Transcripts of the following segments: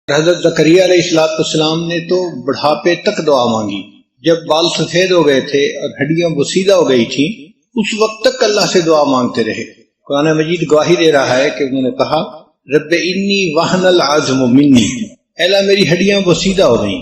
حضرت زکریا علیہ السلام نے تو بڑھاپے تک دعا مانگی. جب بال سفید ہو گئے تھے اور ہڈیاں بسیدہ ہو گئی تھیں اس وقت تک اللہ سے دعا مانگتے رہے. قرآن مجید گواہی دے رہا ہے کہ انہوں نے کہا رب انی وہن العظم منی، اے اللہ میری ہڈیاں بسیدہ ہو گئیں،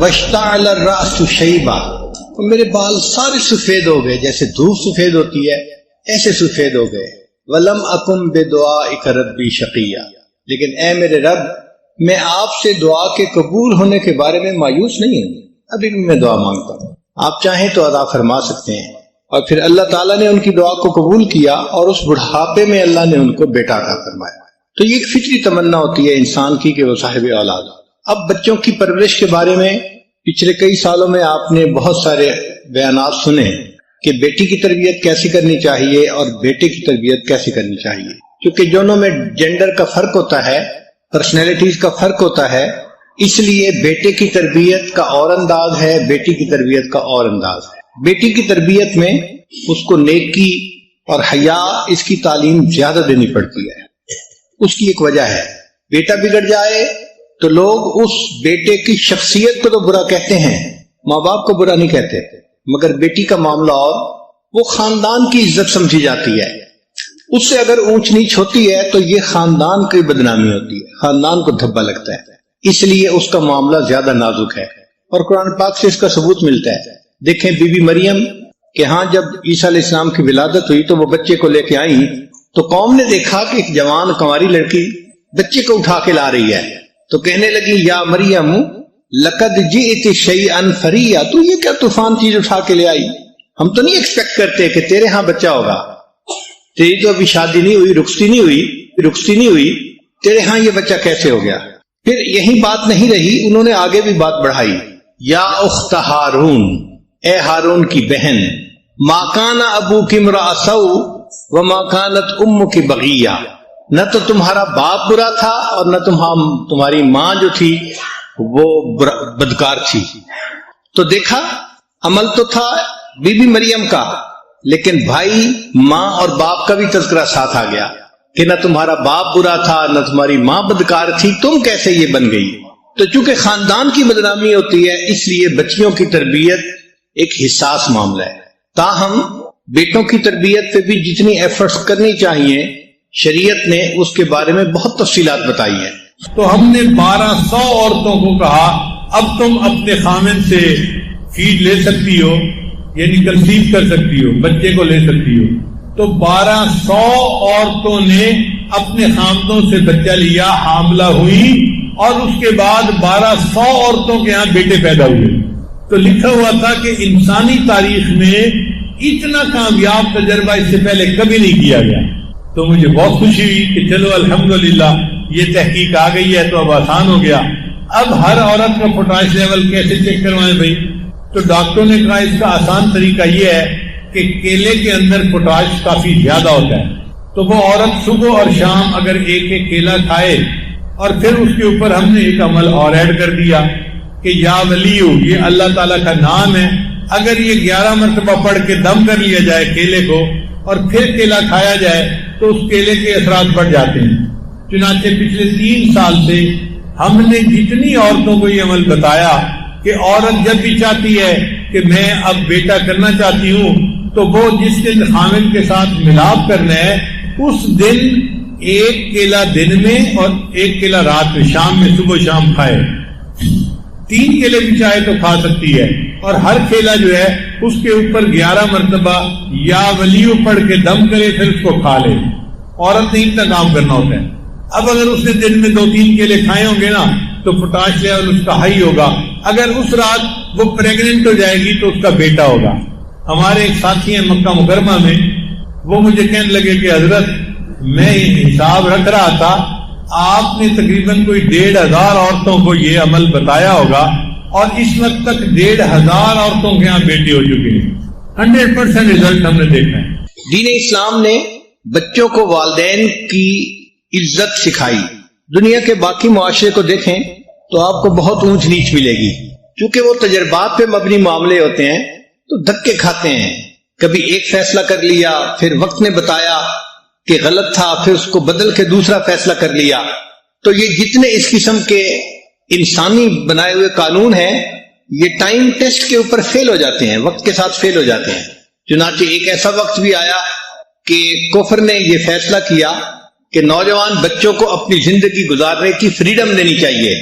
واشتعل الرأس شیبا، اور میرے بال سارے سفید ہو گئے، جیسے دھوپ سفید ہوتی ہے ایسے سفید ہو گئے. ولم اکن بدعائک ربی شقیا، لیکن اے میرے رب میں آپ سے دعا کے قبول ہونے کے بارے میں مایوس نہیں ہوں، ابھی بھی میں دعا مانگتا ہوں. آپ چاہیں تو عطا فرما سکتے ہیں. اور پھر اللہ تعالیٰ نے ان کی دعا کو قبول کیا اور اس بڑھاپے میں اللہ نے ان کو بیٹا عطا فرمایا. تو یہ ایک فطری تمنا ہوتی ہے انسان کی کہ وہ صاحب اولاد. اب بچوں کی پرورش کے بارے میں پچھلے کئی سالوں میں آپ نے بہت سارے بیانات سنے کہ بیٹی کی تربیت کیسے کرنی چاہیے اور بیٹے کی تربیت کیسے کرنی چاہیے، کیونکہ دونوں میں جینڈر کا فرق ہوتا ہے، پرسنالٹیز کا فرق ہوتا ہے. اس لیے بیٹے کی تربیت کا اور انداز ہے، بیٹی کی تربیت کا اور انداز ہے. بیٹی کی تربیت میں اس کو نیکی اور حیا اس کی تعلیم زیادہ دینی پڑتی ہے. اس کی ایک وجہ ہے، بیٹا بگڑ جائے تو لوگ اس بیٹے کی شخصیت کو تو برا کہتے ہیں، ماں باپ کو برا نہیں کہتے، مگر بیٹی کا معاملہ اور وہ خاندان کی عزت سمجھی جاتی ہے. اس سے اگر اونچ نیچ ہوتی ہے تو یہ خاندان کی بدنامی ہوتی ہے، خاندان کو دھبا لگتا ہے، اس لیے اس کا معاملہ زیادہ نازک ہے. اور قرآن پاک سے اس کا ثبوت ملتا ہے. دیکھیں بی بی مریم کہ ہاں جب عیسیٰ علیہ السلام کی ولادت ہوئی تو وہ بچے کو لے کے آئیں تو قوم نے دیکھا کہ ایک جوان کنواری لڑکی بچے کو اٹھا کے لا رہی ہے، تو کہنے لگی یا مریم لقد جئت شیئا فریا، تو یہ کیا طوفان چیز اٹھا کے لے آئی، ہم تو نہیں ایکسپیکٹ کرتے کہ تیرے ہاں بچہ ہوگا، تیری تو ابھی شادی نہیں ہوئی، رخصتی نہیں ہوئی، تیرے ہاں یہ بچہ کیسے ہو گیا. پھر یہی بات نہیں رہی، انہوں نے آگے بھی بات بڑھائی، یا اخت ہارون، اے ہارون کی بہن، ما کان ابوک امرأ سوء وما کانت امک بغیہ، نہ تو تمہارا باپ برا تھا اور نہ تمہاری ماں جو تھی وہ بدکار تھی. تو دیکھا عمل تو تھا بی بی مریم کا، لیکن بھائی ماں اور باپ کا بھی تذکرہ ساتھ آ گیا کہ نہ تمہارا باپ برا تھا نہ تمہاری ماں بدکار تھی، تم کیسے یہ بن گئی. تو چونکہ خاندان کی بدنامی ہوتی ہے اس لیے بچیوں کی تربیت ایک حساس معاملہ ہے. تاہم بیٹوں کی تربیت پہ بھی جتنی ایفرٹس کرنی چاہیے شریعت نے اس کے بارے میں بہت تفصیلات بتائی ہیں. تو ہم نے 1200 عورتوں کو کہا اب تم اپنے خامن سے فیڈ لے سکتی ہو، یعنی کنسیو کر سکتی ہو، بچے کو لے سکتی ہو. تو 1200 عورتوں نے اپنے خامدوں سے بچہ لیا، حاملہ ہوئی، اور اس کے بعد 1200 عورتوں کے ہاں بیٹے پیدا ہوئے. تو لکھا ہوا تھا کہ انسانی تاریخ میں اتنا کامیاب تجربہ اس سے پہلے کبھی نہیں کیا گیا. تو مجھے بہت خوشی ہوئی کہ چلو الحمدللہ یہ تحقیق آ گئی ہے تو اب آسان ہو گیا. اب ہر عورت کا پوٹاش لیول کیسے چیک کروائیں بھائی؟ تو ڈاکٹروں نے کہا اس کا آسان طریقہ یہ ہے کہ کیلے کے اندر پوٹاش کافی زیادہ ہوتا ہے، تو وہ عورت صبح اور شام اگر ایک ایک کیلا کھائے، اور پھر اس کے اوپر ہم نے ایک عمل اور ایڈ کر دیا کہ یا ولیو، یہ اللہ تعالیٰ کا نام ہے، اگر یہ 11 مرتبہ پڑھ کے دم کر لیا جائے کیلے کو اور پھر کیلا کھایا جائے تو اس کیلے کے اثرات بڑھ جاتے ہیں. چنانچہ پچھلے 3 سال سے ہم نے جتنی عورتوں کو یہ عمل بتایا کہ عورت جب بھی چاہتی ہے کہ میں اب بیٹا کرنا چاہتی ہوں تو وہ جس دن خامن کے ساتھ ملاپ کرنا ہے اس دن ایک کیلا دن میں اور ایک کیلا رات میں، شام میں، صبح شام کھائے. 3 کیلے بھی چاہے تو کھا سکتی ہے، اور ہر کیلا جو ہے اس کے اوپر 11 مرتبہ یا ولیو پڑھ کے دم کرے پھر اس کو کھا لے. عورت نے اتنا کام کرنا ہوتا ہے. اب اگر اس نے دن میں 2-3 کیلے کھائے ہوں گے نا تو پوٹاش لیول اس کا ہائی ہوگا. اگر اس رات وہ پریگننٹ ہو جائے گی تو اس کا بیٹا ہوگا. ہمارے ایک ساتھی ہیں مکہ مکرمہ میں، وہ مجھے کہنے لگے کہ حضرت میں حساب رکھ رہا تھا، آپ نے تقریباً کوئی 1500 عورتوں کو یہ عمل بتایا ہوگا اور اس وقت تک 1500 عورتوں کے یہاں بیٹے ہو چکے ہیں. 100% رزلٹ ہم نے دیکھا ہے. دین اسلام نے بچوں کو والدین کی عزت سکھائی. دنیا کے باقی معاشرے کو دیکھیں تو آپ کو بہت اونچ نیچ ملے گی، چونکہ وہ تجربات پہ مبنی معاملے ہوتے ہیں تو دھکے کھاتے ہیں. کبھی ایک فیصلہ کر لیا، پھر وقت نے بتایا کہ غلط تھا، پھر اس کو بدل کے دوسرا فیصلہ کر لیا. تو یہ جتنے اس قسم کے انسانی بنائے ہوئے قانون ہیں یہ ٹائم ٹیسٹ کے اوپر فیل ہو جاتے ہیں، وقت کے ساتھ فیل ہو جاتے ہیں۔ چنانچہ ایک ایسا وقت بھی آیا کہ کفر نے یہ فیصلہ کیا کہ نوجوان بچوں کو اپنی زندگی گزارنے کی فریڈم دینی چاہیے،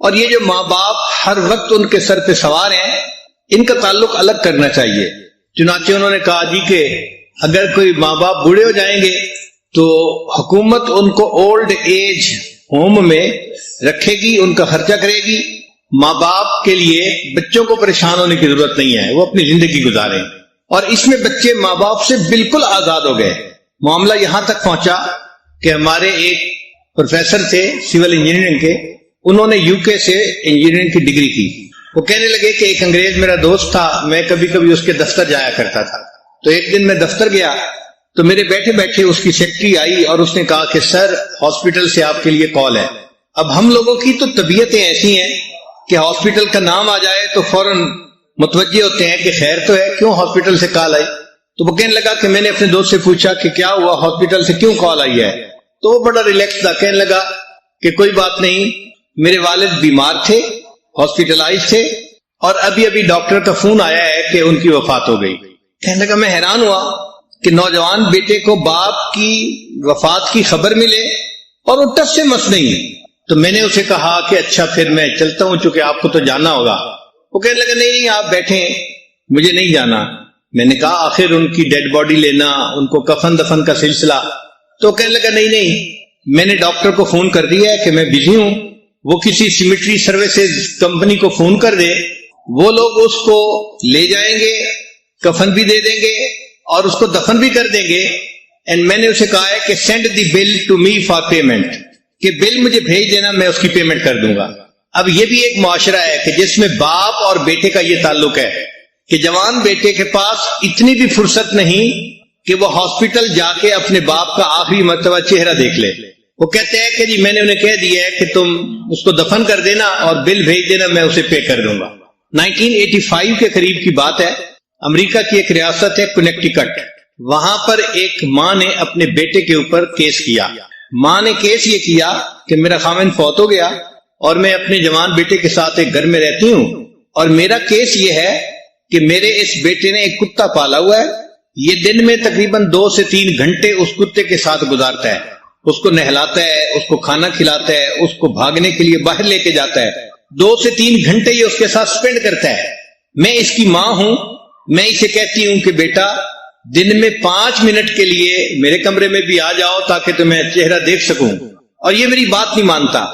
اور یہ جو ماں باپ ہر وقت ان کے سر پہ سوار ہیں ان کا تعلق الگ کرنا چاہیے۔ چنانچہ انہوں نے کہا جی کہ اگر کوئی ماں باپ بوڑھے ہو جائیں گے تو حکومت ان کو اولڈ ایج ہوم میں رکھے گی، ان کا خرچہ کرے گی، ماں باپ کے لیے بچوں کو پریشان ہونے کی ضرورت نہیں ہے، وہ اپنی زندگی گزاریں۔ اور اس میں بچے ماں باپ سے بالکل آزاد ہو گئے۔ معاملہ یہاں تک پہنچا کہ ہمارے ایک پروفیسر تھے سول انجینئرنگ کے، انہوں نے UK سے انجینئرنگ کی ڈگری کی۔ وہ کہنے لگے کہ ایک انگریز میرا دوست تھا، میں کبھی کبھی اس کے دفتر جایا کرتا تھا، تو ایک دن میں دفتر گیا تو میرے بیٹھے بیٹھے اس کی سیکرٹری آئی اور اس نے کہا کہ سر ہاسپٹل سے آپ کے لیے کال ہے۔ اب ہم لوگوں کی تو طبیعتیں ایسی ہیں کہ ہاسپٹل کا نام آ جائے تو فوراً متوجہ ہوتے ہیں کہ خیر تو ہے، کیوں ہاسپٹل سے کال آئی؟ تو وہ کہنے لگا کہ میں نے اپنے دوست سے پوچھا کہ کیا ہوا، ہاسپٹل سے کیوں کال آئی ہے؟ تو وہ بڑا ریلیکس تھا، کہنے لگا کہ کوئی بات نہیں، میرے والد بیمار تھے، ہاسپٹلائز تھے، اور ابھی ابھی ڈاکٹر کا فون آیا ہے کہ ان کی وفات ہو گئی۔ کہنے لگا میں حیران ہوا کہ نوجوان بیٹے کو باپ کی وفات کی خبر ملے اور وہ ٹس سے مس نہیں۔ تو میں نے اسے کہا کہ اچھا پھر میں چلتا ہوں، چونکہ آپ کو تو جانا ہوگا۔ وہ کہنے لگا نہیں آپ بیٹھیں، مجھے نہیں جانا۔ میں نے کہا آخر ان کی ڈیڈ باڈی لینا، ان کو کفن دفن کا سلسلہ۔ تو کہنے لگا نہیں میں نے ڈاکٹر کو فون کر دیا ہے کہ میں بزی ہوں، وہ کسی سیمیٹری سروسز کمپنی کو فون کر دے، وہ لوگ اس کو لے جائیں گے، کفن بھی دے دیں گے اور اس کو دفن بھی کر دیں گے۔ اینڈ میں نے اسے کہا ہے کہ send the bill to me for payment, کہ بل مجھے بھیج دینا، میں اس کی پیمنٹ کر دوں گا۔ اب یہ بھی ایک معاشرہ ہے کہ جس میں باپ اور بیٹے کا یہ تعلق ہے کہ جوان بیٹے کے پاس اتنی بھی فرصت نہیں کہ وہ ہاسپٹل جا کے اپنے باپ کا آخری مرتبہ چہرہ دیکھ لے۔ وہ کہتے ہیں کہ جی میں نے انہیں کہہ دیا ہے کہ تم اس کو دفن کر دینا اور بل بھیج دینا، میں اسے پے کر دوں گا۔ 1985 کے قریب کی بات ہے، امریکہ کی ایک ریاست ہے کنیکٹیکٹ، وہاں پر ایک ماں نے اپنے بیٹے کے اوپر کیس کیا۔ ماں نے کیس یہ کیا کہ میرا خاوند فوت ہو گیا اور میں اپنے جوان بیٹے کے ساتھ ایک گھر میں رہتی ہوں، اور میرا کیس یہ ہے کہ میرے اس بیٹے نے ایک کتا پالا ہوا ہے، یہ دن میں تقریباً 2 سے 3 گھنٹے اس کتے کے ساتھ گزارتا ہے، اس کو نہلاتا ہے، اس کو کھانا کھلاتا ہے، اس کو بھاگنے کے لیے باہر لے کے جاتا ہے، 2 سے 3 گھنٹے یہ اس کے ساتھ سپینڈ کرتا ہے۔ میں اس کی ماں ہوں، میں اسے کہتی ہوں کہ بیٹا دن میں 5 منٹ کے لیے میرے کمرے میں بھی آ جاؤ تاکہ تمہیں چہرہ دیکھ سکوں، اور یہ میری بات نہیں مانتا۔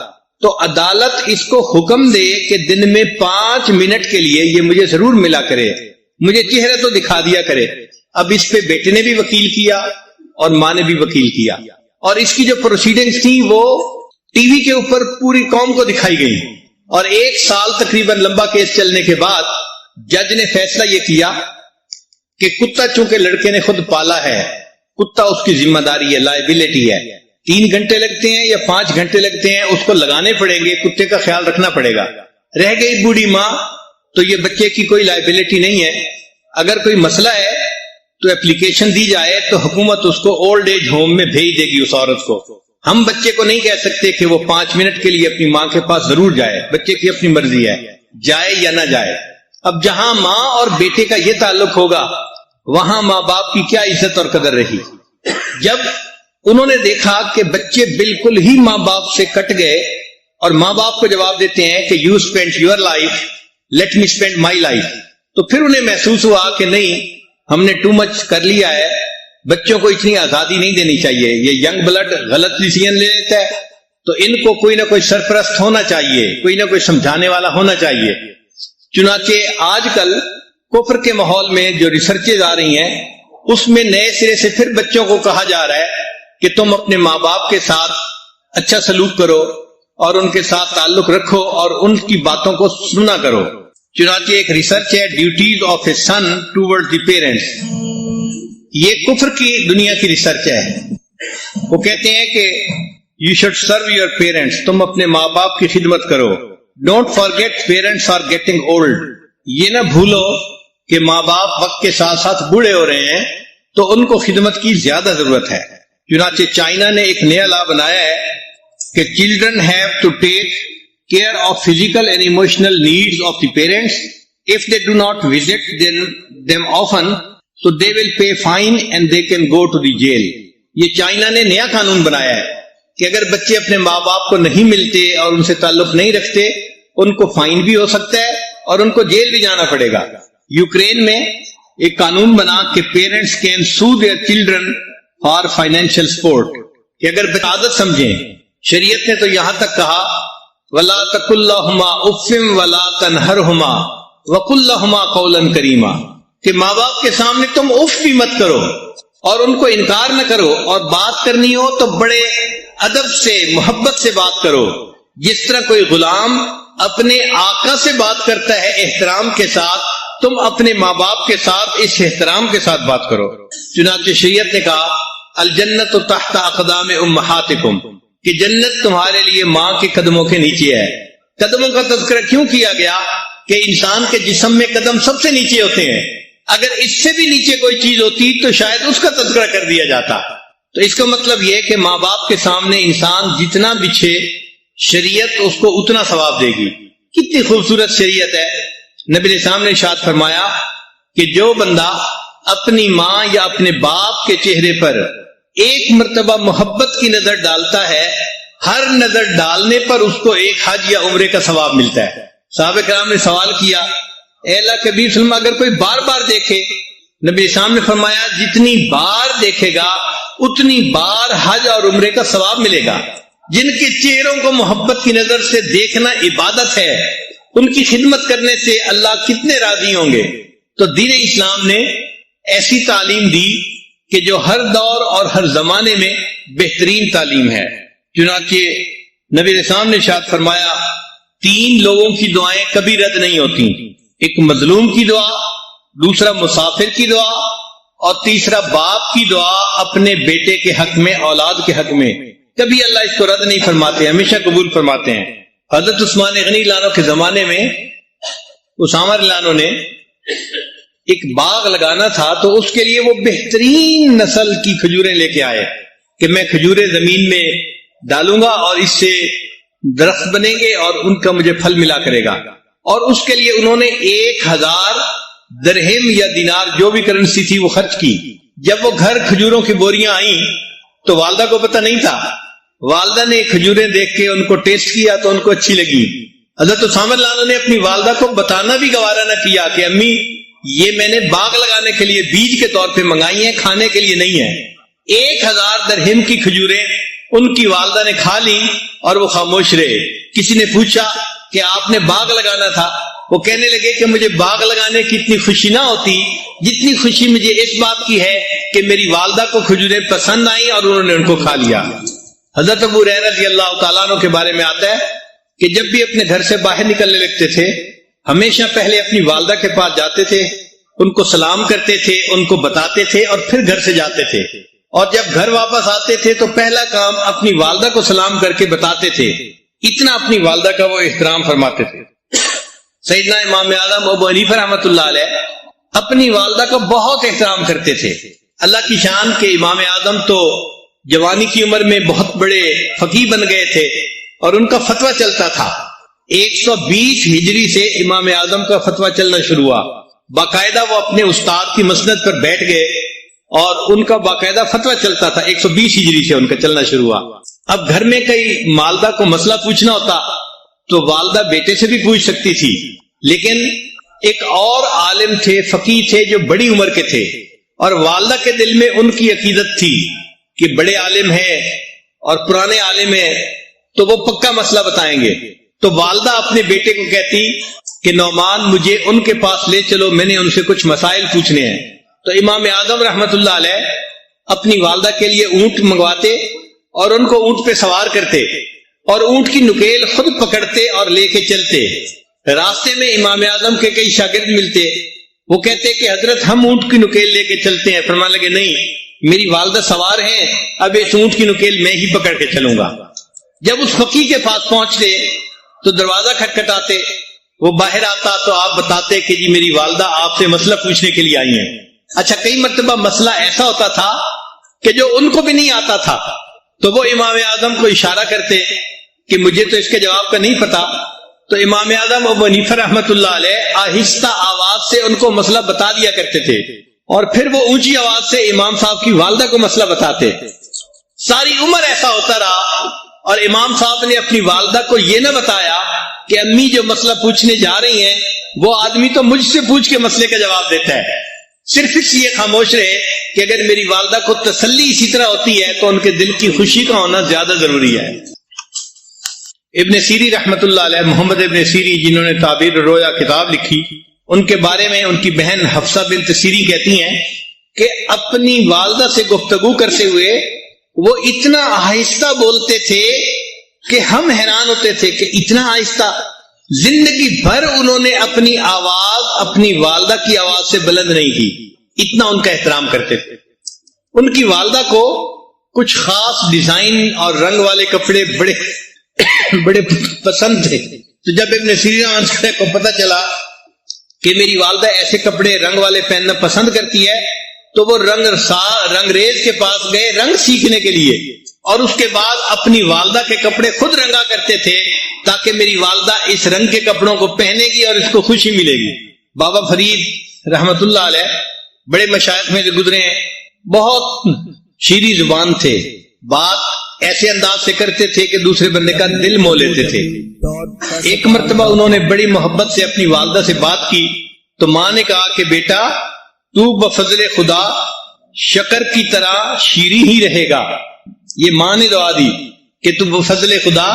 تو عدالت اس کو حکم دے کہ دن میں 5 منٹ کے لیے یہ مجھے ضرور ملا کرے، مجھے چہرہ تو دکھا دیا کرے۔ اب اس پہ بیٹے نے بھی وکیل کیا اور ماں نے بھی وکیل کیا، اور اس کی جو پروسیڈنگز تھی وہ ٹی وی کے اوپر پوری قوم کو دکھائی گئی، اور 1 سال تقریباً لمبا کیس چلنے کے بعد جج نے فیصلہ یہ کیا کہ کتا چونکہ لڑکے نے خود پالا ہے، کتا اس کی ذمہ داری ہے، لائبلٹی ہے، 3 گھنٹے لگتے ہیں یا 5 گھنٹے لگتے ہیں اس کو لگانے پڑیں گے، کتے کا خیال رکھنا پڑے گا۔ رہ گئی بوڑھی ماں تو یہ بچے کی کوئی لائبلٹی نہیں ہے، اگر کوئی مسئلہ ہے تو اپلیکیشن دی جائے تو حکومت اس کو اولڈ ایج ہوم میں بھیج دے گی اس عورت کو۔ ہم بچے کو نہیں کہہ سکتے کہ وہ 5 منٹ کے لیے اپنی ماں کے پاس ضرور جائے، بچے کی اپنی مرضی ہے، جائے یا نہ جائے۔ اب جہاں ماں اور بیٹے کا یہ تعلق ہوگا وہاں ماں باپ کی کیا عزت اور قدر رہی۔ جب انہوں نے دیکھا کہ بچے بالکل ہی ماں باپ سے کٹ گئے اور ماں باپ کو جواب دیتے ہیں کہ you spend your life, let me spend my life, تو پھر انہیں محسوس ہوا کہ نہیں ہم نے ٹو مچ کر لیا ہے، بچوں کو اتنی آزادی نہیں دینی چاہیے، یہ ینگ بلڈ غلط ڈیسیژن لے لیتا ہے، تو ان کو کوئی نہ کوئی سرپرست ہونا چاہیے، کوئی نہ کوئی سمجھانے والا ہونا چاہیے۔ چنانچہ آج کل کفر کے ماحول میں جو ریسرچز آ رہی ہیں اس میں نئے سرے سے پھر بچوں کو کہا جا رہا ہے کہ تم اپنے ماں باپ کے ساتھ اچھا سلوک کرو اور ان کے ساتھ تعلق رکھو اور ان کی باتوں کو سنا کرو۔ چنانچہ ایک ریسرچ ہے duties of a son toward the parents, یہ کفر کی دنیا کی ریسرچ ہے۔ وہ کہتے ہیں کہ you should serve your parents, تم اپنے ماں باپ کی خدمت کرو۔ Don't forget parents are getting old, یہ نہ بھولو کہ ماں باپ وقت کے ساتھ ساتھ بوڑھے ہو رہے ہیں تو ان کو خدمت کی زیادہ ضرورت ہے۔ چنانچہ چائنا نے ایک نیا لا بنایا ہے کہ children have to take care of physical and emotional needs of the parents. If they do not visit them often, so they will pay fine and they can go to the jail. یہ China نے نیا قانون بنایا ہے کہ اگر بچے اپنے ماں باپ کو نہیں ملتے اور ان سے تعلق نہیں رکھتے، ان کو فائن بھی ہو سکتا ہے اور ان کو جیل بھی جانا پڑے گا. یوکرین میں ایک قانون بنا کہ parents can sue their children for financial support, کہ اگر بچے عادت سمجھیں. شریعت نے تو یہاں تک کہا وَلَا تَقُلْ لَهُمَا أُفٍّ وَلَا تَنْهَرْهُمَا وَقُلْ لَهُمَا قَوْلًا كَرِيمًا، کہ ماں باپ کے سامنے تم اف بھی مت کرو اور ان کو انکار نہ کرو، اور بات کرنی ہو تو بڑے ادب سے محبت سے بات کرو، جس طرح کوئی غلام اپنے آقا سے بات کرتا ہے احترام کے ساتھ، تم اپنے ماں باپ کے ساتھ اس احترام کے ساتھ بات کرو. چنانچہ شریعت نے کہا الجنت تحت اقدام امہاتکم، کہ جنت تمہارے لیے ماں کے قدموں کے نیچے ہے. قدموں کا تذکرہ کیوں کیا گیا؟ کہ انسان کے جسم میں قدم سب سے نیچے ہوتے ہیں، اگر اس سے بھی نیچے کوئی چیز ہوتی تو شاید اس کا تذکرہ کر دیا جاتا. تو اس کا مطلب یہ کہ ماں باپ کے سامنے انسان جتنا بچھے شریعت اس کو اتنا ثواب دے گی. کتنی خوبصورت شریعت ہے. نبی نے سامنے ارشاد فرمایا کہ جو بندہ اپنی ماں یا اپنے باپ کے چہرے پر ایک مرتبہ محبت کی نظر ڈالتا ہے، ہر نظر ڈالنے پر اس کو ایک حج یا عمرے کا ثواب ملتا ہے. صحابہ کرام نے سوال کیا اے اللہ کے نبی صلی اللہ علیہ وسلم اگر کوئی بار بار دیکھے؟ نبی اسلام نے فرمایا جتنی بار دیکھے گا اتنی بار حج اور عمرے کا ثواب ملے گا. جن کے چہروں کو محبت کی نظر سے دیکھنا عبادت ہے، ان کی خدمت کرنے سے اللہ کتنے راضی ہوں گے. تو دین اسلام نے ایسی تعلیم دی کہ جو ہر دور اور ہر زمانے میں بہترین تعلیم ہے. چنانچہ نبی اسلام نے ارشاد فرمایا 3 لوگوں کی دعائیں کبھی رد نہیں ہوتی، ایک مظلوم کی دعا، دوسرا مسافر کی دعا، اور تیسرا باپ کی دعا اپنے بیٹے کے حق میں، اولاد کے حق میں. کبھی اللہ اس کو رد نہیں فرماتے، ہمیشہ قبول فرماتے ہیں. حضرت عثمان غنی لانو کے زمانے میں اسامہ لانو نے ایک باغ لگانا تھا، تو اس کے لیے وہ بہترین نسل کی کھجوریں لے کے آئے کہ میں کھجوریں زمین میں ڈالوں گا اور اس سے درخت بنیں گے اور ان کا مجھے پھل ملا کرے گا. اور اس کے لیے انہوں نے 1000 درہم یا دینار جو بھی کرنسی تھی وہ خرچ کی. جب وہ گھر کھجوروں کی بوریاں آئیں تو والدہ کو پتہ نہیں تھا. والدہ نے کھجوریں دیکھ کے ان کو ٹیسٹ کیا تو ان کو اچھی لگی. حضرت اسامہ لانو نے اپنی والدہ کو بتانا بھی گوارا نہ کیا کہ امی یہ میں نے باغ لگانے کے لیے بیج کے طور پہ منگائی ہیں، کھانے کے لیے نہیں ہے. 1000 درہم کی کھجوریں ان کی والدہ نے کھا لی اور وہ خاموش رہے. کسی نے پوچھا کہ آپ نے باغ لگانا تھا؟ وہ کہنے لگے کہ مجھے باغ لگانے کی اتنی خوشی نہ ہوتی جتنی خوشی مجھے اس بات کی ہے کہ میری والدہ کو کھجوریں پسند آئیں اور انہوں نے ان کو کھا لیا. حضرت ابو ہریرہ رضی اللہ تعالیٰ عنہ کے بارے میں آتا ہے کہ جب بھی اپنے گھر سے باہر نکلنے لگتے تھے ہمیشہ پہلے اپنی والدہ کے پاس جاتے تھے، ان کو سلام کرتے تھے، ان کو بتاتے تھے اور پھر گھر سے جاتے تھے. اور جب گھر واپس آتے تھے تو پہلا کام اپنی والدہ کو سلام کر کے بتاتے تھے. اتنا اپنی والدہ کا وہ احترام فرماتے تھے. سیدنا امام اعظم ابو حنیفہ رحمۃ اللہ علیہ اپنی والدہ کا بہت احترام کرتے تھے. اللہ کی شان کے امام اعظم تو جوانی کی عمر میں بہت بڑے فقیہ بن گئے تھے اور ان کا فتویٰ چلتا تھا. 120 ہجری سے امام اعظم کا فتویٰ چلنا شروع ہوا. باقاعدہ وہ اپنے استاد کی مسند پر بیٹھ گئے اور ان کا باقاعدہ فتویٰ چلتا تھا. 120 ہجری سے ان کا چلنا شروع ہوا. اب گھر میں کئی والدہ کو مسئلہ پوچھنا ہوتا تو والدہ بیٹے سے بھی پوچھ سکتی تھی، لیکن ایک اور عالم تھے، فقیہ تھے جو بڑی عمر کے تھے، اور والدہ کے دل میں ان کی عقیدت تھی کہ بڑے عالم ہیں اور پرانے عالم ہیں تو وہ پکا مسئلہ بتائیں گے. تو والدہ اپنے بیٹے کو کہتی کہ نعمان مجھے ان کے پاس لے چلو، میں نے ان سے کچھ مسائل پوچھنے ہیں. تو امام اعظم رحمت اللہ علیہ اپنی والدہ کے لیے اونٹ منگواتے اور ان کو اونٹ پہ سوار کرتے اور اونٹ کی نکیل خود پکڑتے اور لے کے چلتے. راستے میں امام اعظم کے کئی شاگرد ملتے، وہ کہتے کہ حضرت ہم اونٹ کی نکیل لے کے چلتے ہیں. فرمانے لگے نہیں، میری والدہ سوار ہیں، اب اس اونٹ کی نکیل میں ہی پکڑ کے چلوں گا. جب اس فقیہ کے پاس پہنچتے تو دروازہ کھٹکھٹاتے، وہ باہر آتا تو آپ بتاتے کہ جی میری والدہ آپ سے مسئلہ پوچھنے کے لیے آئی ہیں. اچھا کئی مرتبہ مسئلہ ایسا ہوتا تھا کہ جو ان کو بھی نہیں آتا تھا تو وہ امام اعظم کو اشارہ کرتے کہ مجھے تو اس کے جواب کا نہیں پتا. تو امام اعظم ابو حنیفہ رحمۃ اللہ علیہ آہستہ آواز سے ان کو مسئلہ بتا دیا کرتے تھے، اور پھر وہ اونچی آواز سے امام صاحب کی والدہ کو مسئلہ بتاتے. ساری عمر ایسا ہوتا رہا، اور امام صاحب نے اپنی والدہ کو یہ نہ بتایا کہ امی جو مسئلہ پوچھنے جا رہی ہیں وہ آدمی تو مجھ سے پوچھ کے مسئلے کا جواب دیتا ہے. صرف اس لیے خاموش رہے کہ اگر میری والدہ کو تسلی اسی طرح ہوتی ہے تو ان کے دل کی خوشی کا ہونا زیادہ ضروری ہے. ابن سیری رحمت اللہ علیہ، محمد ابن سیری جنہوں نے تعبیر رویا کتاب لکھی، ان کے بارے میں ان کی بہن حفصہ بنت سیری کہتی ہیں کہ اپنی والدہ سے گفتگو کرتے ہوئے وہ اتنا آہستہ بولتے تھے کہ ہم حیران ہوتے تھے کہ اتنا آہستہ. زندگی بھر انہوں نے اپنی آواز اپنی والدہ کی آواز سے بلند نہیں کی، اتنا ان کا احترام کرتے تھے. ان کی والدہ کو کچھ خاص ڈیزائن اور رنگ والے کپڑے بڑے پسند تھے. تو جب ابن سیرین کو پتہ چلا کہ میری والدہ ایسے کپڑے رنگ والے پہننا پسند کرتی ہے تو وہ رنگریز کے پاس گئے رنگ سیکھنے کے لیے، اور اس کے بعد اپنی والدہ کے کپڑے خود رنگا کرتے تھے تاکہ میری والدہ اس رنگ کے کپڑوں کو پہنے گی اور اس کو خوشی ملے گی. بابا فرید رحمت اللہ علیہ بڑے مشائخ میں سے گزرے ہیں، بہت شیریں زبان تھے، بات ایسے انداز سے کرتے تھے کہ دوسرے بندے کا دل مو لیتے تھے. ایک مرتبہ انہوں نے بڑی محبت سے اپنی والدہ سے بات کی تو ماں نے کہا کہ بیٹا تو بفضل خدا شکر کی طرح شیریں ہی رہے گا. یہ ماں نے دعا دی کہ تو بفضل خدا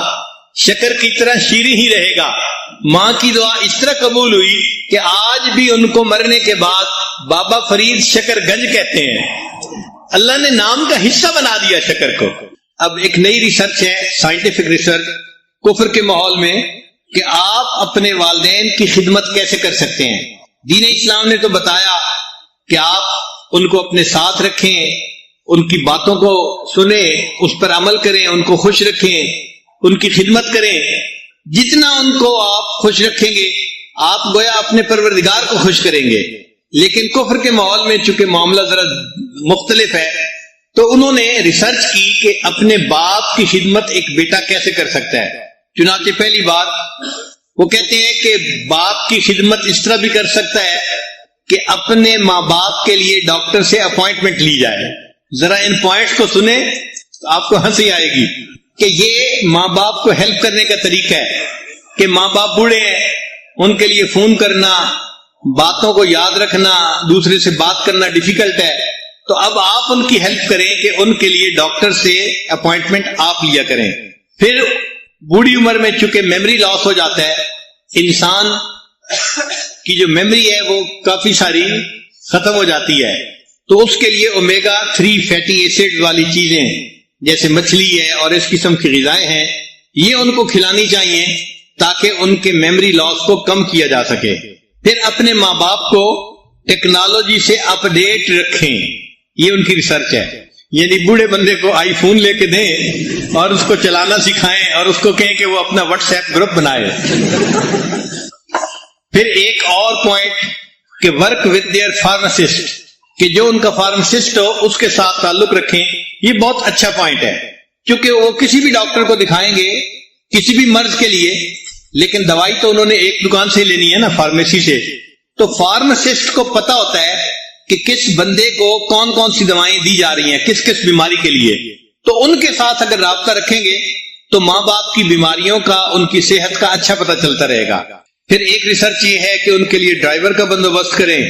شکر کی طرح شیریں ہی رہے گا. ماں کی دعا اس طرح قبول ہوئی کہ آج بھی ان کو مرنے کے بعد بابا فرید شکر گنج کہتے ہیں. اللہ نے نام کا حصہ بنا دیا شکر کو. اب ایک نئی ریسرچ ہے، سائنٹیفک ریسرچ، کفر کے ماحول میں، کہ آپ اپنے والدین کی خدمت کیسے کر سکتے ہیں. دین اسلام نے تو بتایا کہ آپ ان کو اپنے ساتھ رکھیں، ان کی باتوں کو سنیں، اس پر عمل کریں، ان کو خوش رکھیں، ان کی خدمت کریں. جتنا ان کو آپ خوش رکھیں گے آپ گویا اپنے پروردگار کو خوش کریں گے. لیکن کفر کے ماحول میں چونکہ معاملہ ذرا مختلف ہے تو انہوں نے ریسرچ کی کہ اپنے باپ کی خدمت ایک بیٹا کیسے کر سکتا ہے. چنانچہ پہلی بات وہ کہتے ہیں کہ باپ کی خدمت اس طرح بھی کر سکتا ہے کہ اپنے ماں باپ کے لیے ڈاکٹر سے اپوائنٹمنٹ لی جائے. ذرا ان پوائنٹس کو سنیں تو آپ کو ہنسی آئے گی کہ یہ ماں باپ کو ہیلپ کرنے کا طریقہ ہے کہ ماں باپ بوڑھے ہیں، ان کے لیے فون کرنا، باتوں کو یاد رکھنا، دوسرے سے بات کرنا ڈیفیکلٹ ہے. تو اب آپ ان کی ہیلپ کریں کہ ان کے لیے ڈاکٹر سے اپوائنٹمنٹ آپ لیا کریں. پھر بوڑھی عمر میں چونکہ میموری لاس ہو جاتا ہے، انسان کی جو میموری ہے وہ کافی ساری ختم ہو جاتی ہے، تو اس کے لیے اومیگا 3 فیٹی ایسڈ والی چیزیں جیسے مچھلی ہے اور اس قسم کی غذائیں ہیں، یہ ان کو کھلانی چاہیے تاکہ ان کے میموری لاس کو کم کیا جا سکے. پھر اپنے ماں باپ کو ٹیکنالوجی سے اپ ڈیٹ رکھیں. یہ ان کی ریسرچ ہے، یعنی بوڑھے بندے کو آئی فون لے کے دیں اور اس کو چلانا سکھائیں اور اس کو کہیں کہ وہ اپنا واٹس ایپ گروپ بنائے. پھر ایک اور پوائنٹ کہ ورک ود دیئر فارماسسٹ، کہ جو ان کا فارماسسٹ ہو اس کے ساتھ تعلق رکھیں. یہ بہت اچھا پوائنٹ ہے کیونکہ وہ کسی بھی ڈاکٹر کو دکھائیں گے کسی بھی مرض کے لیے، لیکن دوائی تو انہوں نے ایک دکان سے لینی ہے نا، فارمیسی سے. تو فارماسسٹ کو پتا ہوتا ہے کہ کس بندے کو کون کون سی دوائیں دی جا رہی ہیں کس کس بیماری کے لیے. تو ان کے ساتھ اگر رابطہ رکھیں گے تو ماں باپ کی بیماریوں کا، ان کی صحت کا اچھا پتہ چلتا رہے گا. پھر ایک ریسرچ یہ ہے کہ ان کے لیے ڈرائیور کا بندوبست کریں،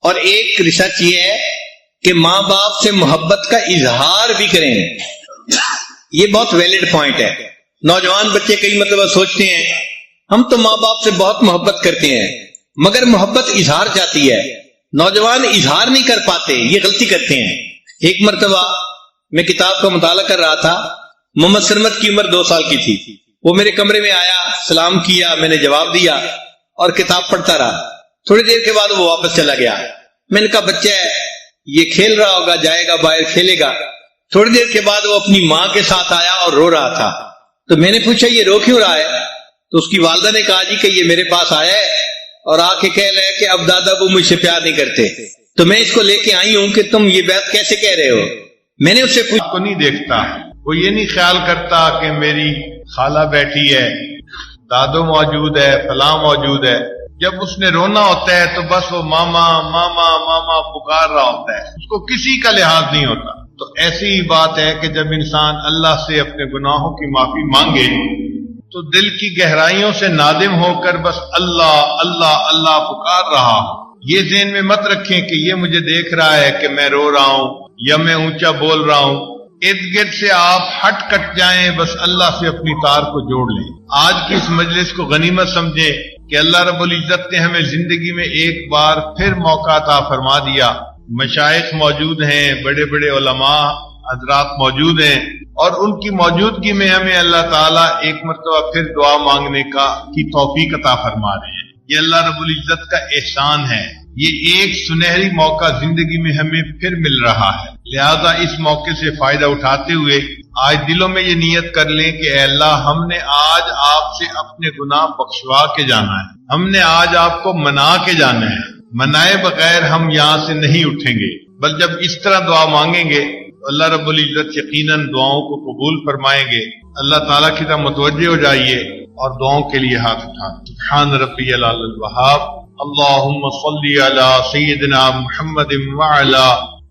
اور ایک ریسرچ یہ ہے کہ ماں باپ سے محبت کا اظہار بھی کریں. یہ بہت ویلڈ پوائنٹ ہے. نوجوان بچے کئی مرتبہ سوچتے ہیں ہم تو ماں باپ سے بہت محبت کرتے ہیں مگر محبت اظہار چاہتی ہے. نوجوان اظہار نہیں کر پاتے، یہ غلطی کرتے ہیں. ایک مرتبہ میں کتاب کا مطالعہ کر رہا تھا، محمد سرمد کی عمر 2 سال کی تھی. وہ میرے کمرے میں آیا، سلام کیا، میں نے جواب دیا اور کتاب پڑھتا رہا. تھوڑی دیر کے بعد وہ واپس چلا گیا. میں نے کہا بچہ ہے، یہ کھیل رہا ہوگا، جائے گا باہر کھیلے گا. تھوڑی دیر کے بعد وہ اپنی ماں کے ساتھ آیا اور رو رہا تھا. تو میں نے پوچھا یہ رو کیوں رہا ہے؟ تو اس کی والدہ نے کہا جی کہ یہ میرے پاس آیا ہے اور آ کے کہہ رہا ہے کہ اب دادا ابو مجھ سے پیار نہیں کرتے، تو میں اس کو لے کے آئی ہوں کہ تم یہ بات کیسے کہہ رہے ہو. میں نے اس سے پوچھا کو نہیں دیکھتا، وہ یہ نہیں خیال کرتا کہ میری خالہ بیٹھی ہے، دادو موجود ہے، فلاں موجود ہے. جب اس نے رونا ہوتا ہے تو بس وہ ماما ماما ماما پکار رہا ہوتا ہے، اس کو کسی کا لحاظ نہیں ہوتا. تو ایسی ہی بات ہے کہ جب انسان اللہ سے اپنے گناہوں کی معافی مانگے تو دل کی گہرائیوں سے نادم ہو کر بس اللہ اللہ اللہ پکار رہا. یہ ذہن میں مت رکھیں کہ یہ مجھے دیکھ رہا ہے کہ میں رو رہا ہوں یا میں اونچا بول رہا ہوں. ارد گرد سے آپ ہٹ کٹ جائیں، بس اللہ سے اپنی تار کو جوڑ لیں. آج کی اس مجلس کو غنیمت سمجھیں کہ اللہ رب العزت نے ہمیں زندگی میں ایک بار پھر موقع عطا فرما دیا. مشائخ موجود ہیں، بڑے بڑے علماء حضرات موجود ہیں، اور ان کی موجودگی میں ہمیں اللہ تعالیٰ ایک مرتبہ پھر دعا مانگنے کی توفیق عطا فرما رہے ہیں. یہ اللہ رب العزت کا احسان ہے. یہ ایک سنہری موقع زندگی میں ہمیں پھر مل رہا ہے. لہذا اس موقع سے فائدہ اٹھاتے ہوئے آج دلوں میں یہ نیت کر لیں کہ اے اللہ، ہم نے آج آپ سے اپنے گناہ بخشوا کے جانا ہے، ہم نے آج آپ کو منا کے جانا ہے. منائے بغیر ہم یہاں سے نہیں اٹھیں گے. بل جب اس طرح دعا مانگیں گے تو اللہ رب العزت یقیناً دعاؤں کو قبول فرمائیں گے. اللہ تعالیٰ کی طرف متوجہ ہو جائیے اور دعاؤں کے لیے ہاتھ اٹھائیں. سبحان ربی العلی الوہاب. اللہم صلی علی سیدنا محمد وعلی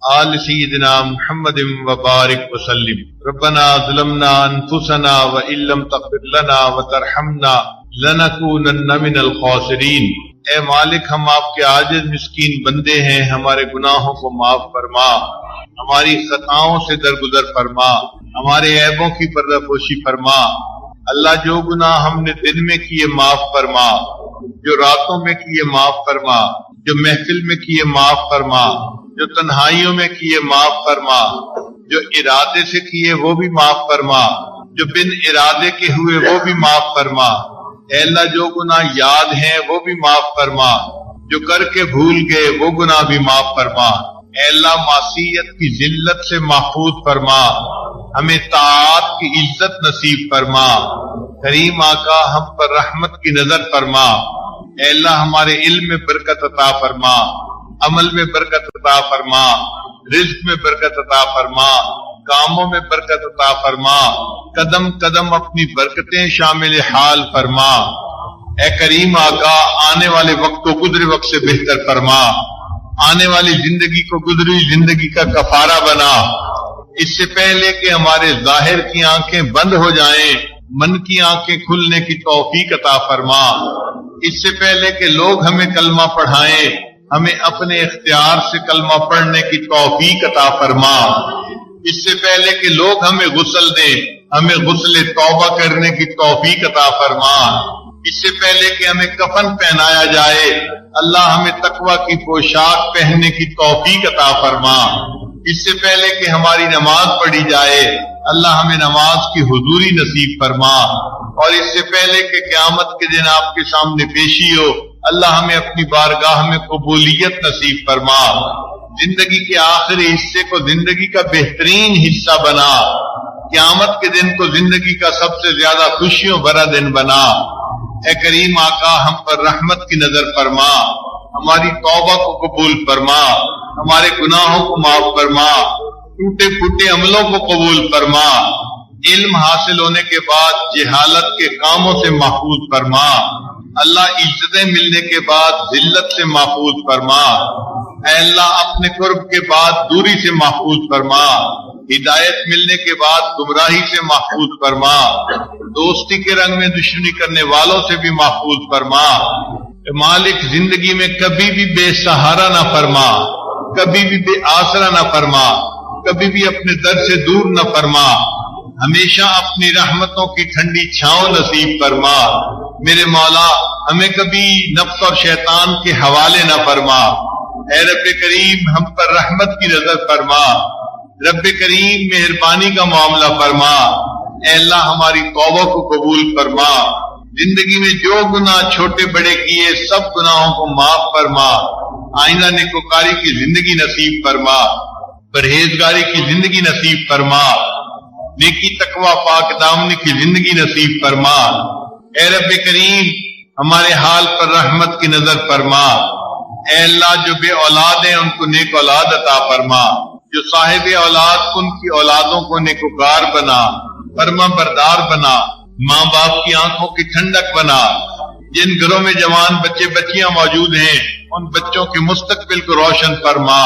آل سیدنا محمد وبارک وسلم. ربنا ظلمنا انفسنا وان لم تغفر لنا وترحمنا لنکونن من الخاسرین. اے مالک، ہم آپ کے عاجز مسکین بندے ہیں، ہمارے گناہوں کو معاف فرما، ہماری خطاؤں سے درگزر فرما، ہمارے عیبوں کی پردہ پوشی فرما. اللہ، جو گناہ ہم نے دن میں کیے معاف فرما، جو راتوں میں کیے معاف فرما، جو محفل میں کیے معاف فرما، جو تنہائیوں میں کیے معاف فرما، جو ارادے سے کیے وہ بھی معاف فرما، جو بن ارادے کے ہوئے وہ بھی معاف فرما. اے اللہ، جو گناہ یاد ہیں وہ بھی معاف فرما، جو کر کے بھول گئے وہ گناہ بھی معاف فرما. اے اللہ، معصیت کی ذلت سے محفوظ فرما، ہمیں طاعت کی عزت نصیب فرما. کریم آقا، ہم پر رحمت کی نظر فرما. اے اللہ، ہمارے علم میں برکت عطا فرما، عمل میں برکت عطا فرما، رزق میں برکت عطا فرما، کاموں میں برکت عطا فرما. قدم قدم اپنی برکتیں شامل حال فرما. اے کریم آقا، آنے والے وقت کو گزرے وقت سے بہتر فرما، آنے والی زندگی کو گزری زندگی کا کفارہ بنا. اس سے پہلے کہ ہمارے ظاہر کی آنکھیں بند ہو جائیں، من کی آنکھیں کھلنے کی توفیق عطا فرما. اس سے پہلے کہ لوگ ہمیں کلمہ پڑھائیں، ہمیں اپنے اختیار سے کلمہ پڑھنے کی توفیق عطا فرما. اس سے پہلے کہ لوگ ہمیں غسل دیں، ہمیں غسل توبہ کرنے کی توفیق عطا فرما. اس سے پہلے کہ ہمیں کفن پہنایا جائے، اللہ ہمیں تقویٰ کی پوشاک پہننے کی توفیق عطا فرما. اس سے پہلے کہ ہماری نماز پڑھی جائے، اللہ ہمیں نماز کی حضوری نصیب فرما. اور اس سے پہلے کہ قیامت کے دن آپ کے سامنے پیشی ہو، اللہ ہمیں اپنی بارگاہ میں قبولیت نصیب فرما. زندگی کے آخری حصے کو زندگی کا بہترین حصہ بنا، قیامت کے دن کو زندگی کا سب سے زیادہ خوشیوں بھرا دن بنا. اے کریم آقا، ہم پر رحمت کی نظر فرما، ہماری توبہ کو قبول فرما، ہمارے گناہوں کو معاف فرما، ٹوٹے پھوٹے عملوں کو قبول فرما. علم حاصل ہونے کے بعد جہالت کے کاموں سے محفوظ فرما. اللہ، عزتیں ملنے کے بعد ذلت سے محفوظ فرما. اے اللہ، اپنے قرب کے بعد دوری سے محفوظ فرما. ہدایت ملنے کے بعد گمراہی سے محفوظ فرما. دوستی کے رنگ میں دشمنی کرنے والوں سے بھی محفوظ فرما. مالک، زندگی میں کبھی بھی بے سہارا نہ فرما، کبھی بھی بے آسرا نہ فرما، کبھی بھی اپنے در سے دور نہ فرما. ہمیشہ اپنی رحمتوں کی ٹھنڈی چھاؤں نصیب فرما. میرے مولا، ہمیں کبھی نفس اور شیطان کے حوالے نہ فرما. اے رب کریم، ہم پر رحمت کی نظر فرما. رب کریم، مہربانی کا معاملہ فرما. اے اللہ، ہماری توبہ کو قبول فرما. زندگی میں جو گناہ چھوٹے بڑے کیے، سب گناہوں کو معاف فرما. آئندہ نیکوکاری کی زندگی نصیب فرما، پرہیزگاری کی زندگی نصیب فرما، نیکی تقوی پاک دامنی کی زندگی نصیب فرما. اے رب کریم، ہمارے حال پر رحمت کی نظر فرما. اے اللہ، جو بے اولاد ہیں ان کو نیک اولاد عطا فرما، جو صاحب اولاد ان کی اولادوں کو نیکوکار بنا، فرما بردار بنا، ماں باپ کی آنکھوں کی ٹھنڈک بنا۔ جن گھروں میں جوان بچے بچیاں موجود ہیں ان بچوں کے مستقبل کو روشن فرما،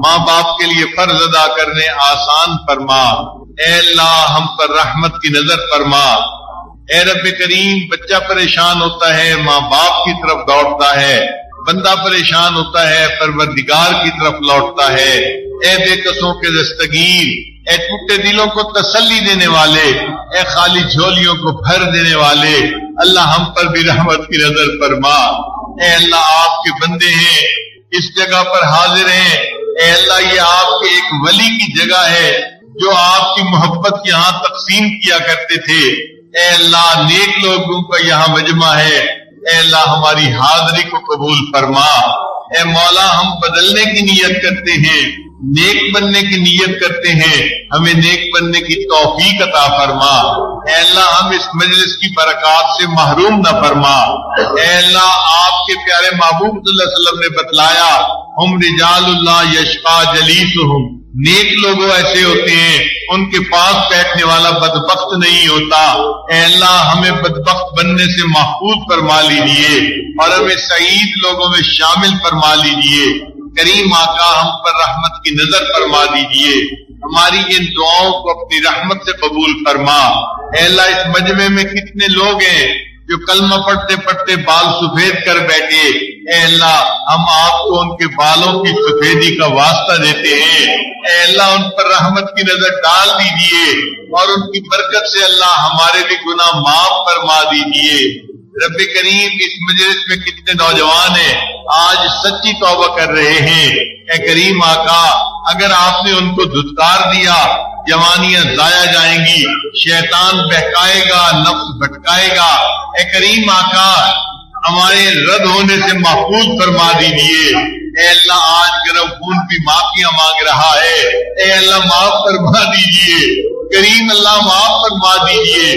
ماں باپ کے لیے فرض ادا کرنے آسان فرما۔ اے اللہ ہم پر رحمت کی نظر فرما۔ اے رب کریم، بچہ پریشان ہوتا ہے ماں باپ کی طرف دوڑتا ہے، بندہ پریشان ہوتا ہے پروردگار کی طرف لوٹتا ہے۔ اے بے قصوں کے دستگیر، اے ٹوٹے دلوں کو تسلی دینے والے، اے خالی جھولیوں کو بھر دینے والے، اللہ ہم پر بھی رحمت کی نظر فرما۔ اے اللہ آپ کے بندے ہیں، اس جگہ پر حاضر ہیں۔ اے اللہ یہ آپ کے ایک ولی کی جگہ ہے جو آپ کی محبت یہاں تقسیم کیا کرتے تھے۔ اے اللہ نیک لوگوں کا یہاں مجمع ہے، اے اللہ ہماری حاضری کو قبول فرما۔ اے مولا ہم بدلنے کی نیت کرتے ہیں، نیک بننے کی نیت کرتے ہیں، ہمیں نیک بننے کی توفیق عطا فرما۔ اے اللہ ہم اس مجلس کی برکات سے محروم نہ فرما۔ اے اللہ آپ کے پیارے محبوب صلی اللہ علیہ وسلم نے بتلایا، ہم رجال اللہ یشقا جلیسہم، نیک لوگ ایسے ہوتے ہیں ان کے پاس بیٹھنے والا بدبخت نہیں ہوتا۔ اے اللہ ہمیں بدبخت بننے سے محفوظ فرما لیجیے اور ہمیں سعید لوگوں میں شامل فرما لیجیے۔ کریم آقا ہم پر رحمت کی نظر فرما دیجیے، ہماری ان دعاؤں کو اپنی رحمت سے قبول فرما۔ اے اللہ اس مجمع میں کتنے لوگ ہیں جو کلمہ پڑھتے پڑھتے بال سفید کر بیٹھے، اے اللہ ہم آپ کو ان کے بالوں کی سفیدی کا واسطہ دیتے ہیں۔ اے اللہ ان پر رحمت کی نظر ڈال دیجیے اور ان کی برکت سے اللہ ہمارے بھی گناہ معاف فرما دیجیے۔ رب کریم اس مجلس میں کتنے نوجوان ہیں آج سچی توبہ کر رہے ہیں، اے کریم آقا اگر آپ نے ان کو دھتکار دیا جوانیاں ضائع جائیں گی، شیطان بہکائے گا، نفس بھٹکائے گا۔ اے کریم آقا ہمارے رد ہونے سے محفوظ فرما دیجیے۔ اے اللہ آج گرم خون بھی معافیاں مانگ رہا ہے، اے اللہ معاف فرما دیجیے۔ کریم اللہ معاف فرما دیجیے،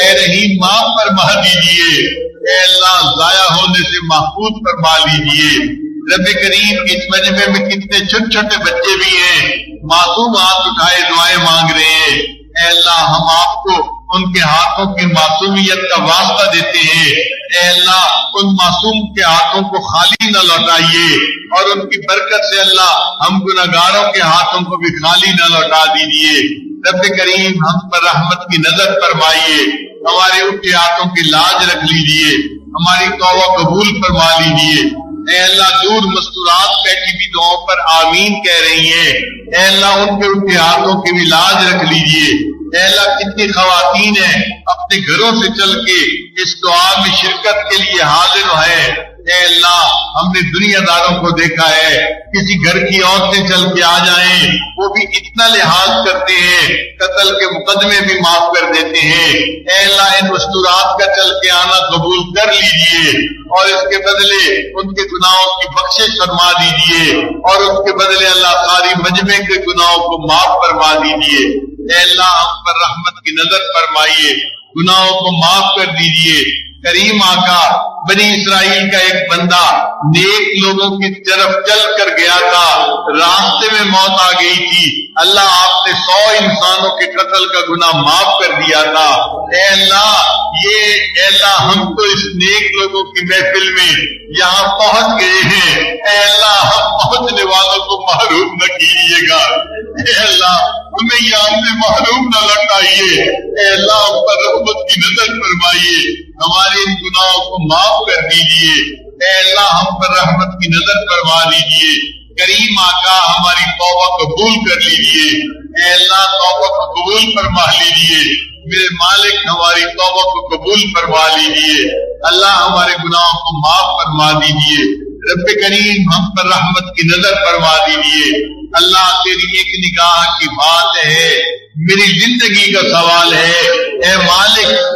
اے رحیم معاف فرما دیجیے۔ اے اللہ ضائع ہونے سے محفوظ فرما لیجیے۔ رب کریم اس مجمع میں کتنے چھوٹے چھوٹے بچے بھی ہیں، معصوم ہاتھ اٹھائے دعائیں مانگ رہے ہیں، اے اللہ ہم آپ کو ان کے ہاتھوں کی معصومیت کا واسطہ دیتے ہیں۔ اے اللہ ان معصوم کے ہاتھوں کو خالی نہ لوٹائیے اور ان کی برکت سے اللہ ہم گناہگاروں کے ہاتھوں کو بھی خالی نہ لوٹا دیجیے۔ رب کریم ہم پر رحمت کی نظر فرمائیے، ہمارے اٹھے ہاتھوں کی لاج رکھ لیجیے، ہماری توبہ قبول فرما لیجیے۔ اے اللہ دور مستورات بیٹھی بھی دعاؤں پر آمین کہہ رہی ہیں، اے اللہ ان کے اٹھے ہاتھوں کی بھی لاج رکھ لیجیے۔ اے اللہ کتنی خواتین ہیں اپنے گھروں سے چل کے اس دعا میں شرکت کے لیے حاضر ہیں۔ اے اللہ ہم نے دنیا داروں کو دیکھا ہے، کسی گھر کی عورتیں چل کے آ جائیں وہ بھی اتنا لحاظ کرتے ہیں، قتل کے مقدمے بھی معاف کر دیتے ہیں۔ اے اللہ ان مستورات کا چل کے آنا قبول کر لیجئے اور اس کے بدلے ان کے گناہوں کی بخشش فرما دیجئے اور اس کے بدلے اللہ ساری مجمع کے گناہوں کو معاف فرما دیجئے۔ اے اللہ ہم پر رحمت کی نظر فرمائیے، گناہوں کو معاف کر دیجئے۔ کریم آقا بنی اسرائیل کا ایک بندہ نیک لوگوں کی طرف چل کر گیا تھا، راستے میں موت آ گئی تھی، اللہ آپ نے 100 انسانوں کے قتل کا گناہ معاف کر دیا تھا۔ اے اللہ ہم تو اس نیک لوگوں کی محفل میں یہاں پہنچ گئے ہیں، اے اللہ ہم پہنچنے والوں کو محروم نہ کیجیے گا، اے اللہ ہمیں یہاں سے محروم نہ لٹائیے، اے اللہ ہم پر رحمت کی نظر فرمائیے، ہمارے ان گناہوں کو معاف کر دیجیے۔ اے اللہ ہم پر رحمت کی نظر فرما لیجیے۔ کریم آقا ہماری توبہ قبول کر لیجیے، اے اللہ توبہ کو قبول فرما لیجیے، میرے مالک ہماری توبہ کو قبول فرما لیجیے، اللہ ہمارے گناہوں کو معاف فرما دیجیے۔ رب کریم ہم پر رحمت کی نظر فرما دیجیے۔ اللہ تیری ایک نگاہ کی بات ہے، میری زندگی کا سوال ہے، اے مالک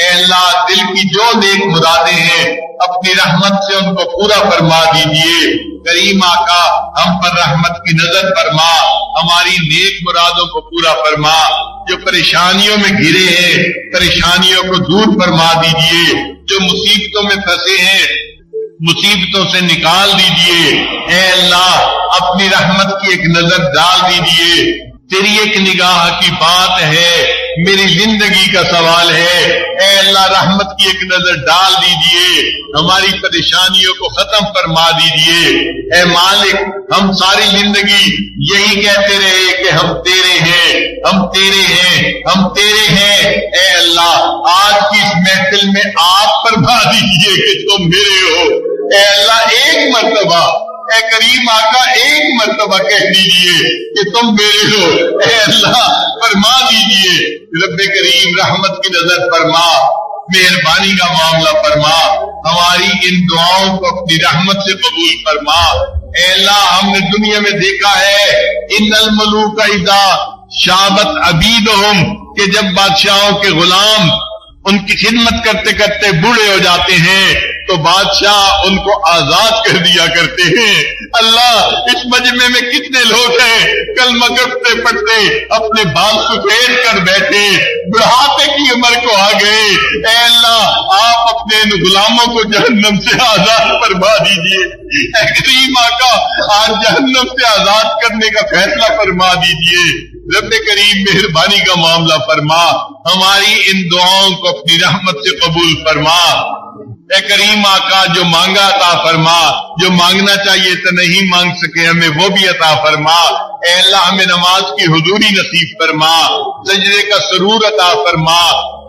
اے اللہ دل کی جو نیک مرادیں ہیں اپنی رحمت سے ان کو پورا فرما دیجئے. کریم آقا ہم پر رحمت کی نظر فرما، ہماری نیک مرادوں کو پورا فرما. جو پریشانیوں میں گھرے ہیں پریشانیوں کو دور فرما دیجئے. جو مصیبتوں میں پھنسے ہیں مصیبتوں سے نکال دیجئے. اے اللہ اپنی رحمت کی ایک نظر ڈال دیجئے. تیری ایک نگاہ کی بات ہے، میری زندگی کا سوال ہے. اے اللہ رحمت کی ایک نظر ڈال دیجئے، ہماری پریشانیوں کو ختم فرما دیجئے. اے مالک ہم ساری زندگی یہی کہتے رہے کہ ہم تیرے ہیں، ہم تیرے ہیں، ہم تیرے ہیں. اے اللہ آج کی اس محفل میں آپ فرما دیجئے کہ تم میرے ہو. اے اللہ ایک مرتبہ اے کریم آقا ایک مرتبہ کہہ دیجئے کہ تم میرے ہو. اے اللہ فرما دیجئے. رب کریم رحمت کی نظر فرما، مہربانی کا معاملہ فرما، ہماری ان دعاؤں کو اپنی رحمت سے قبول فرما. اے اللہ ہم نے دنیا میں دیکھا ہے ان الملوک اذا شابت عبیدہم کہ جب بادشاہوں کے غلام ان کی خدمت کرتے کرتے بوڑھے ہو جاتے ہیں تو بادشاہ ان کو آزاد کر دیا کرتے ہیں. اللہ اس مجمع میں کتنے لوگ ہیں کلمہ کرتے پڑھتے اپنے بال سفید کر بیٹھے، بڑھاپے کی عمر کو آ گئے. اے اللہ آپ اپنے ان غلاموں کو جہنم سے آزاد فرما دیجئے. اے کریم آقا آج جہنم سے آزاد کرنے کا فیصلہ فرما دیجئے. رب کریم مہربانی کا معاملہ فرما، ہماری ان دعاؤں کو اپنی رحمت سے قبول فرما. اے کریم آقا جو مانگا عطا فرما، جو مانگنا چاہیے تو نہیں مانگ سکے ہمیں وہ بھی عطا فرما. اے اللہ ہمیں نماز کی حضوری نصیب فرما، سجدے کا سرور عطا فرما.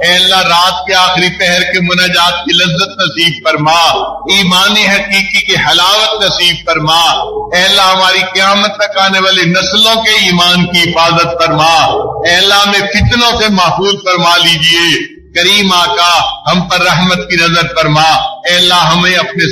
اے اللہ رات کے آخری پہر کے مناجات کی لذت نصیب فرما، ایمان حقیقی کی حلاوت نصیب فرما. اے اللہ ہماری قیامت تک آنے والی نسلوں کے ایمان کی حفاظت فرما. اے اللہ ہمیں فتنوں سے محفوظ فرما لیجئے. کریم آقا ہم پر رحمت کی نظر فرما. اے اللہ ہمیں اپنی